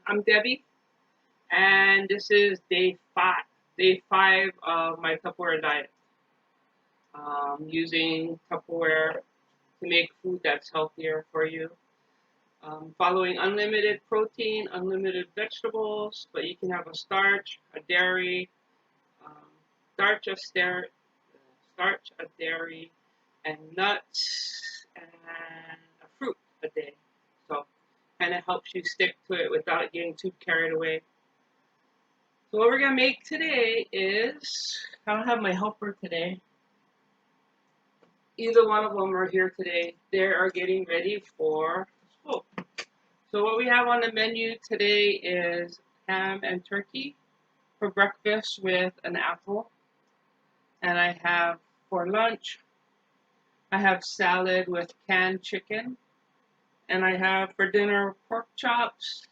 I'm Debbie, and this is day five of my Tupperware diet. Using Tupperware to make food that's healthier for you. Following unlimited protein, unlimited vegetables, but you can have a starch, a dairy, um, starch, a star- starch, a dairy, and nuts, and a fruit a day. So, kind of helps you stick to it without getting too carried away. So what we're gonna make today is, I don't have my helper today. Either one of them are here today. They are getting ready for school. So what we have on the menu today is ham and turkey for breakfast with an apple. And I have for lunch, I have salad with canned chicken. And I have for dinner pork chops,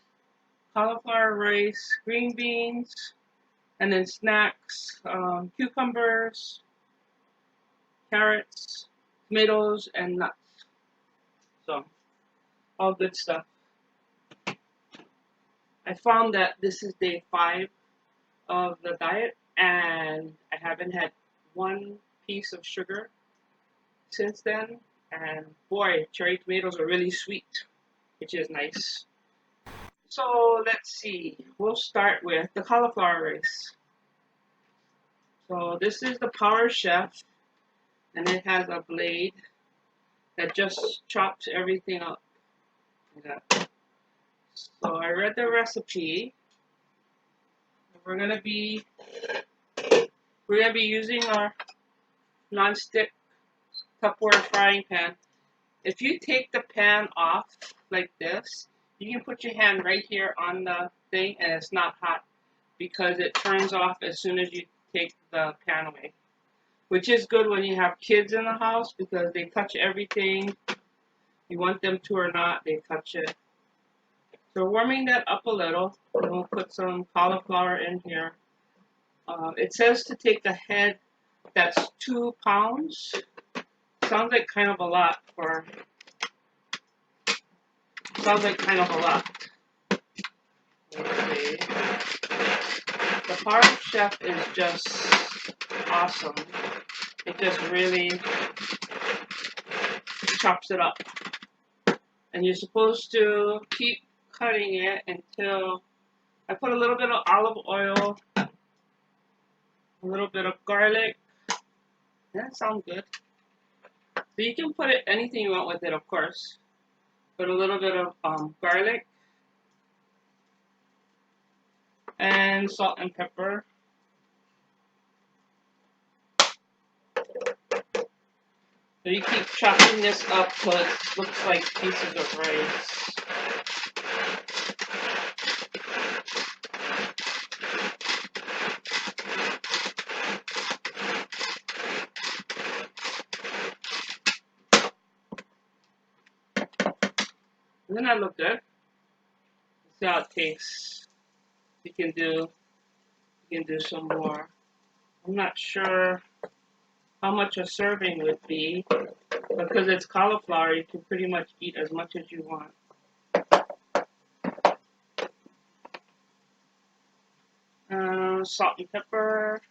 cauliflower rice, green beans, and then snacks, cucumbers, carrots, tomatoes, and nuts. So, all good stuff. I found that this is day five of the diet, and I haven't had one piece of sugar since then. And boy, cherry tomatoes are really sweet, which is nice. So, let's see. We'll start with the cauliflower rice. So, this is the Power Chef, and it has a blade that just chops everything up. Like that. So I read the recipe. We're gonna be using our non-stick Tupperware frying pan. If you take the pan off like this, you can put your hand right here on the thing, and it's not hot because it turns off as soon as you take the pan away. Which is good when you have kids in the house because they touch everything. You want them to or not, they touch it. So warming that up a little, and we'll put some cauliflower in here. It says to take the head that's 2 pounds. Sounds like kind of a lot for. Sounds like kind of a lot. Okay. The Power Chef is just awesome. It just really chops it up. And you're supposed to keep cutting it until I put a little bit of olive oil, a little bit of garlic. That sounds good. So you can put it anything you want with it, of course. Put a little bit of garlic and salt and pepper. So you keep chopping this up so it looks like pieces of rice. Doesn't that look good? Let's see how it tastes. You can do some more. I'm not sure how much a serving would be. Because it's cauliflower, you can pretty much eat as much as you want. Salt and pepper.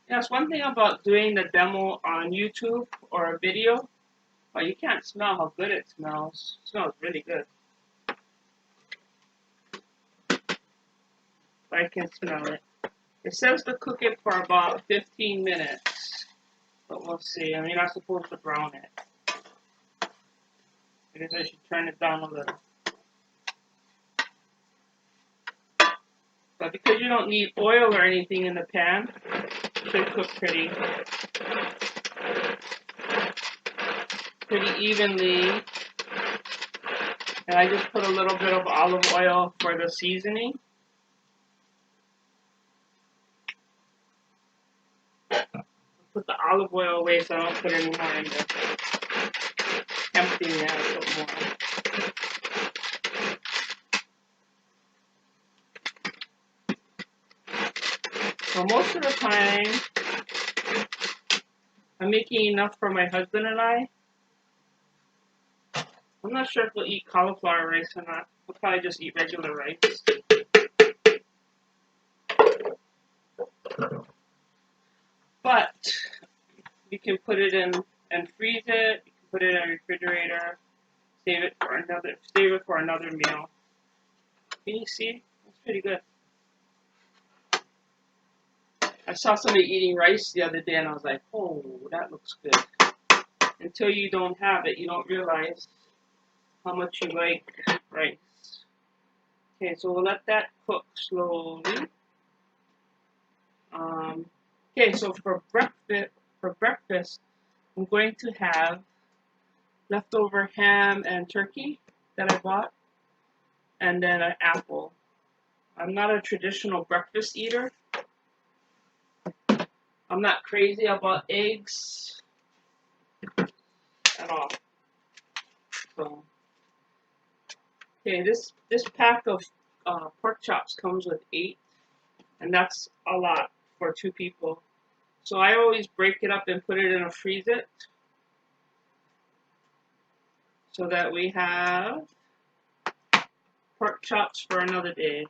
Yes, one thing about doing the demo on YouTube or a video, well, you can't smell how good it smells. It smells really good. I can smell it. It says to cook it for about 15 minutes, but we'll see. I mean, you're not supposed to brown it. I guess I should turn it down a little. But because you don't need oil or anything in the pan, it should cook pretty evenly. And I just put a little bit of olive oil for the seasoning. Put the olive oil away so I don't put any more in there. Empty me out a bit more. So most of the time, I'm making enough for my husband and I. I'm not sure if we'll eat cauliflower rice or not. I'll probably just eat regular rice. But you can put it in and freeze it. You can put it in a refrigerator. Save it for another meal. Can you see? That's pretty good. I saw somebody eating rice the other day and I was like, oh, that looks good. Until you don't have it, you don't realize how much you like rice. Okay, so we'll let that cook slowly. Okay, so for breakfast, I'm going to have leftover ham and turkey that I bought, and then an apple. I'm not a traditional breakfast eater. I'm not crazy about eggs at all. So, okay, this pack of pork chops comes with 8, and that's a lot for 2 people. So I always break it up and put it in a freeze-it so that we have pork chops for another day.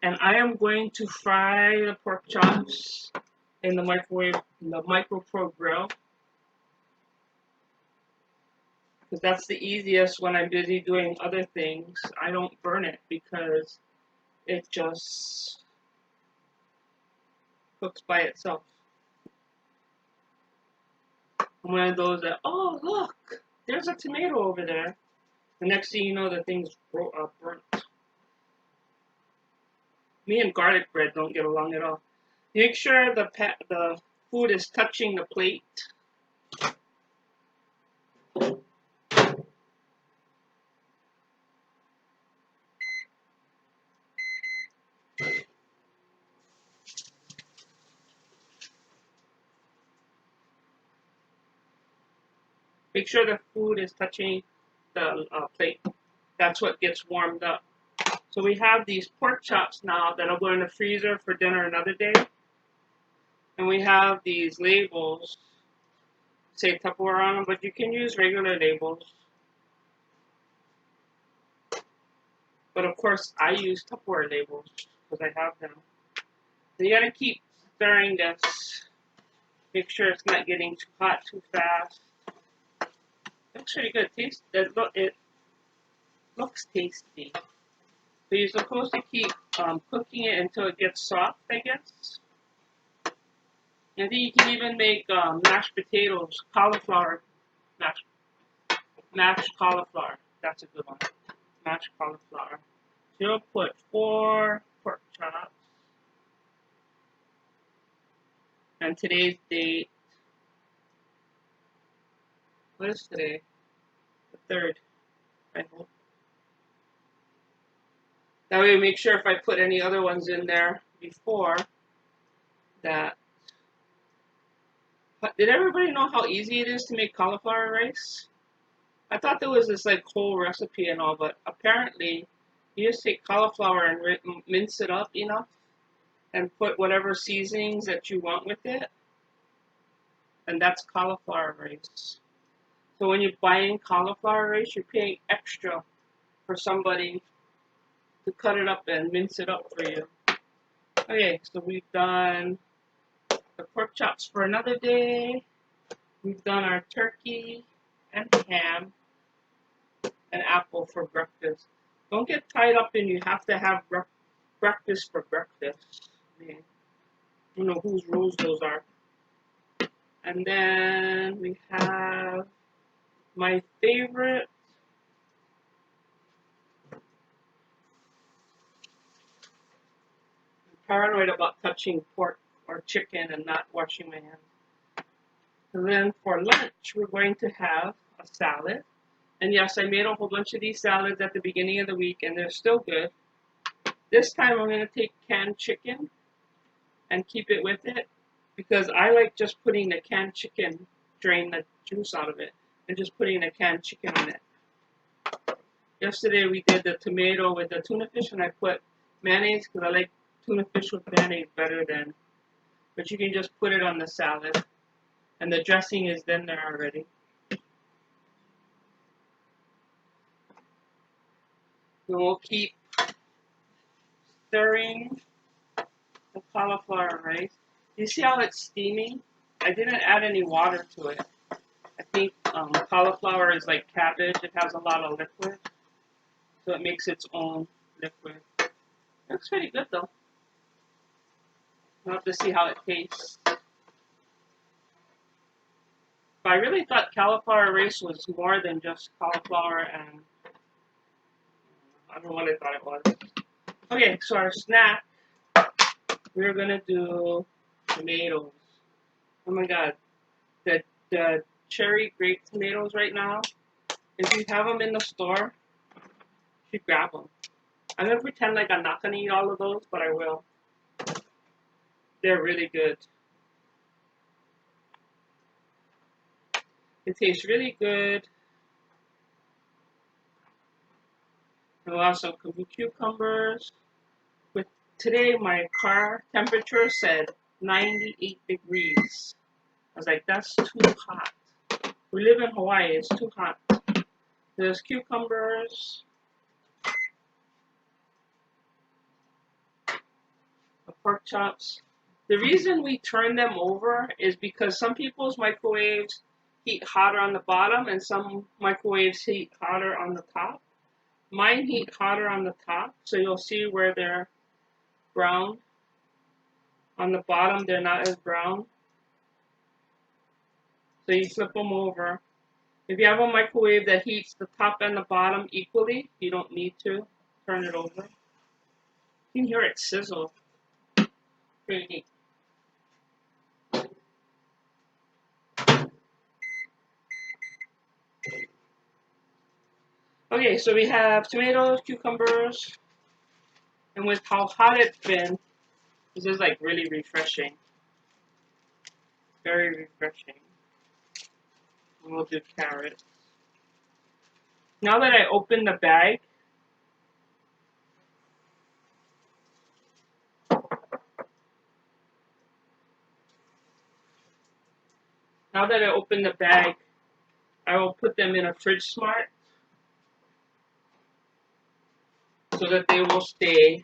And I am going to fry the pork chops in the microwave, in the micro grill, because that's the easiest when I'm busy doing other things. I don't burn it because it just cooks by itself. I'm one of those that, oh look, there's a tomato over there. The next thing you know, the thing's burnt. Me and garlic bread don't get along at all. Make sure the food is touching the plate. Make sure the food is touching the plate. That's what gets warmed up. So we have these pork chops now that'll go in the freezer for dinner another day. And we have these labels, say Tupperware on them, but you can use regular labels. But of course, I use Tupperware labels because I have them. So you gotta keep stirring this. Make sure it's not getting too hot too fast. Looks pretty good. It looks tasty. So you're supposed to keep cooking it until it gets soft, I guess. And then you can even make mashed potatoes, cauliflower, mashed cauliflower. That's a good one. Mashed cauliflower. So you'll put 4 pork chops. And today's date. What is today? The 3rd, I hope. That way, make sure if I put any other ones in there before that. Did everybody know how easy it is to make cauliflower rice? I thought there was this like whole recipe and all, but apparently you just take cauliflower and mince it up enough and put whatever seasonings that you want with it, and that's cauliflower rice. So when you're buying cauliflower rice, you're paying extra for somebody to cut it up and mince it up for you. Okay, so we've done the pork chops for another day. We've done our turkey and ham and apple for breakfast. Don't get tied up in you have to have breakfast for breakfast. I mean, I don't know whose rules those are. And then we have my favorite paranoid about touching pork or chicken and not washing my hands. And then for lunch, we're going to have a salad. And yes, I made a whole bunch of these salads at the beginning of the week, and they're still good. This time I'm going to take canned chicken and keep it with it, because I like just putting the canned chicken, drain the juice out of it, and just putting the canned chicken on it. Yesterday we did the tomato with the tuna fish, and I put mayonnaise because I like tuna fish with mayonnaise better than, but you can just put it on the salad, and the dressing is then there already. And we'll keep stirring the cauliflower rice. You see how it's steaming? I didn't add any water to it. I think cauliflower is like cabbage. It has a lot of liquid, so it makes its own liquid. Looks pretty good though. We'll have to see how it tastes. But I really thought cauliflower rice was more than just cauliflower and I don't know what I thought it was. Okay, so our snack, we're gonna do tomatoes. Oh my god, the cherry grape tomatoes right now, if you have them in the store, you should grab them. I'm gonna pretend like I'm not gonna eat all of those, but I will. They're really good. It tastes really good. And we'll have some cucumbers. But today my car temperature said 98 degrees. I was like, that's too hot. We live in Hawaii, it's too hot. There's cucumbers. The pork chops. The reason we turn them over is because some people's microwaves heat hotter on the bottom and some microwaves heat hotter on the top. Mine heat hotter on the top, so you'll see where they're brown. On the bottom, they're not as brown. So you flip them over. If you have a microwave that heats the top and the bottom equally, you don't need to turn it over. You can hear it sizzle. Pretty neat. Okay, so we have tomatoes, cucumbers, and with how hot it's been, this is like really refreshing. Very refreshing. And we'll do carrots. Now that I opened the bag, I will put them in a fridge smart so that they will stay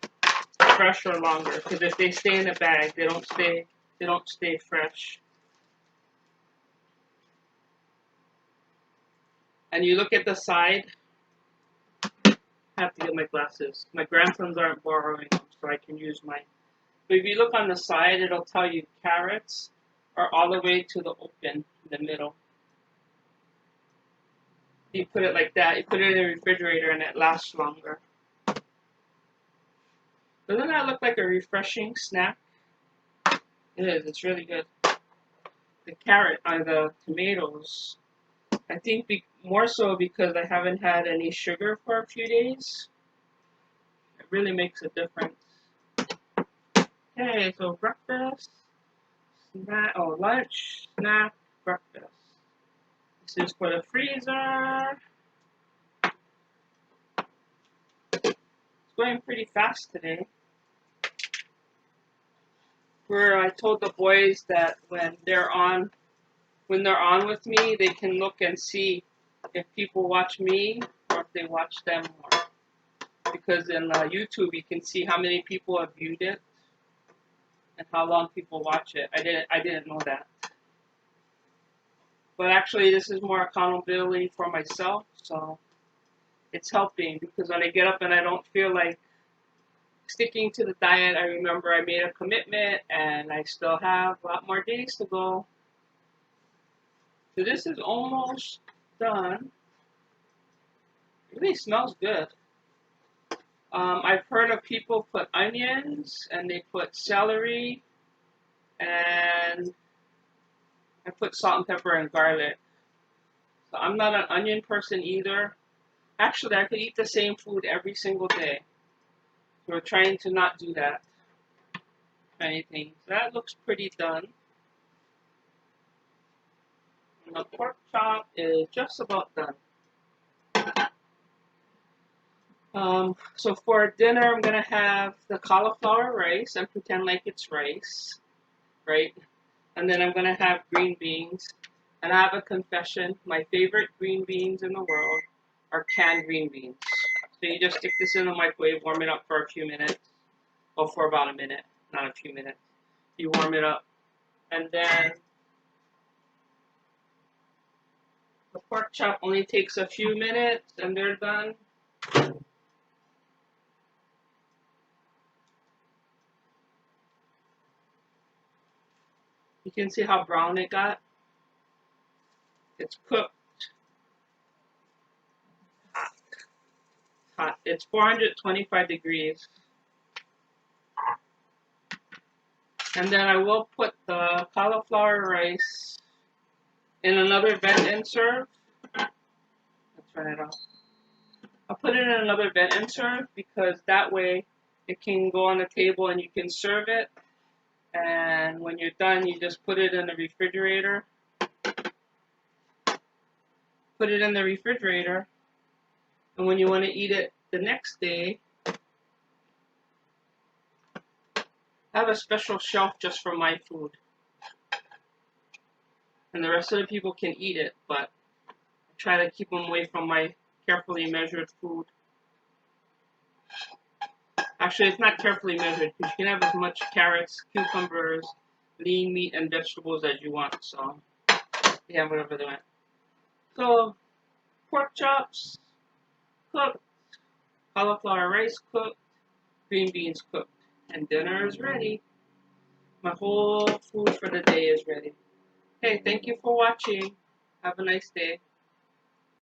fresh or longer. Because if they stay in a bag, they don't stay fresh. And you look at the side. I have to get my glasses. My grandsons aren't borrowing them, so I can use mine. But if you look on the side, it'll tell you carrots are all the way to the open in the middle. You put it like that. You put it in the refrigerator, and it lasts longer. Doesn't that look like a refreshing snack? It is. It's really good. The the tomatoes. I think more so because I haven't had any sugar for a few days. It really makes a difference. Okay, so breakfast, lunch, snack, breakfast. This is for the freezer. It's going pretty fast today. Where I told the boys that when they're on with me, they can look and see if people watch me or if they watch them more. Because in YouTube, you can see how many people have viewed it and how long people watch it. I didn't know that. But actually, this is more accountability for myself, so it's helping because when I get up and I don't feel like sticking to the diet, I remember I made a commitment and I still have a lot more days to go. So this is almost done. It really smells good. I've heard of people put onions and they put celery and I put salt and pepper and garlic. So I'm not an onion person either. Actually, I could eat the same food every single day. So we're trying to not do that. Anything. So that looks pretty done. And the pork chop is just about done. So for dinner, I'm going to have the cauliflower rice and pretend like it's rice, right? And then I'm going to have green beans. And I have a confession. My favorite green beans in the world are canned green beans. So you just stick this in the microwave, warm it up for a few minutes, or for about a minute, not a few minutes. You warm it up, and then the pork chop only takes a few minutes, and they're done. You can see how brown it got. It's cooked. Hot. It's 425 degrees. And then I will put the cauliflower rice in another vent insert. Let's turn it off. I'll put it in another vent insert because that way it can go on the table and you can serve it. And when you're done, you just put it in the refrigerator. Put it in the refrigerator. And when you want to eat it the next day, I have a special shelf just for my food. And the rest of the people can eat it, but I try to keep them away from my carefully measured food. Actually, it's not carefully measured because you can have as much carrots, cucumbers, lean meat, and vegetables as you want. So, yeah, whatever they want. So, pork chops cooked, cauliflower rice cooked, green beans cooked, and dinner is ready. My whole food for the day is ready. Hey, thank you for watching. Have a nice day.